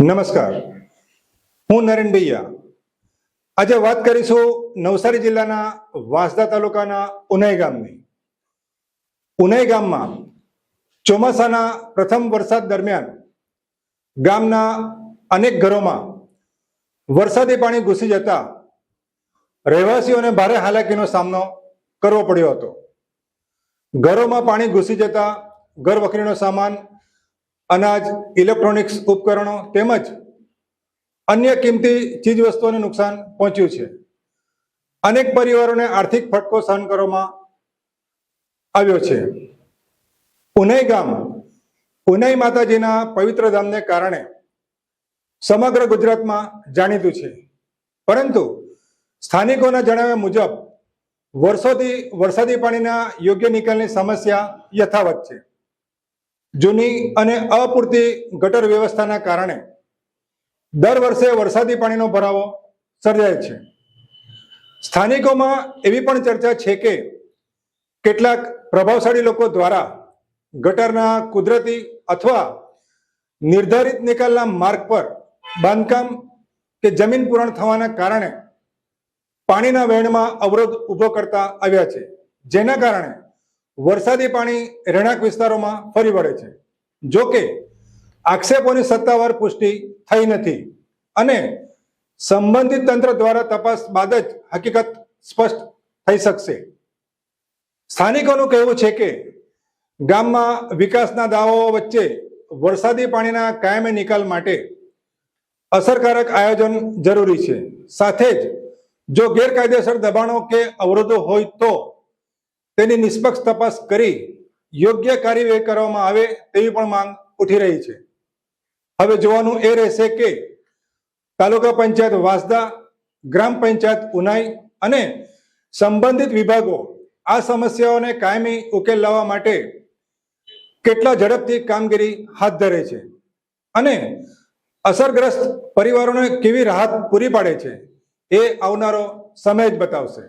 નમસ્કાર, હું નરેન ભૈયા. આજે વાત કરીશું નવસારી જિલ્લાના વાંસદા તાલુકાના ઉનાઈ ગામની. ઉનાઈ ગામમાં ચોમાસાના પ્રથમ વરસાદ દરમિયાન ગામના અનેક ઘરોમાં વરસાદી પાણી ઘૂસી જતા રહેવાસીઓને ભારે હાલાકીનો સામનો કરવો પડ્યો હતો. ઘરોમાં પાણી ઘૂસી જતા ઘર વખરીનો સામાન, અનાજ, ઇલેક્ટ્રોનિક્સ ઉપકરણો તેમજ અન્ય કિંમતી ચીજવસ્તુઓને નુકસાન પહોંચ્યું છે. અનેક પરિવારોને આર્થિક ફટકો સહન કરવામાં આવ્યો છે. ઉનાઈ ગામ ઉનાઈ માતાજીના પવિત્ર ધામને કારણે સમગ્ર ગુજરાતમાં જાણીતું છે, પરંતુ સ્થાનિકોના જણાવ્યા મુજબ વર્ષોથી વરસાદી પાણીના યોગ્ય નિકાલની સમસ્યા યથાવત છે. જૂની અને અપૂરતી ગટર વ્યવસ્થાના કારણે દર વર્ષે વરસાદી પાણીનો ભરાવો સર્જાય છે. સ્થાનિકોમાં એવી પણ ચર્ચા છે કે કેટલાક પ્રભાવશાળી લોકો દ્વારા ગટરના કુદરતી અથવા નિર્ધારિત નિકાલના માર્ગ પર બાંધકામ કે જમીન પૂરણ થવાના કારણે પાણીના વહેણમાં અવરોધ ઊભો કરતા આવ્યા છે, જેના કારણે વરસાદી પાણી રહેણાંક વિસ્તારોમાં ફરી વળે છે. જો કે આક્ષેપોની સત્તાવાર પુષ્ટિ થઈ નથી અને સંબંધિત તંત્ર દ્વારા તપાસ બાદ જ હકીકત સ્પષ્ટ થઈ શકશે. સ્થાનિકોનું કહેવું છે કે ગામમાં વિકાસના દાવાઓ વચ્ચે વરસાદી પાણીના કાયમી નિકાલ માટે અસરકારક આયોજન જરૂરી છે. સાથે જ જો ગેરકાયદેસર દબાણો કે અવરોધો હોય તો તેની નિષ્પક્ષ તપાસ કરી યોગ્ય કાર્યવાહી કરવામાં આવે તેવી પણ માંગ ઉઠી રહી છે. હવે જોવાનું એ રહેશે કે તાલુકા પંચાયત વાંસદા, ગ્રામ પંચાયત ઉનાઈ અને સંબંધિત વિભાગો આ સમસ્યાઓને કાયમી ઉકેલ લાવવા માટે કેટલા ઝડપથી કામગીરી હાથ ધરે છે અને અસરગ્રસ્ત પરિવારોને કેવી રાહત પૂરી પાડે છે એ આવનારો સમય જ બતાવશે.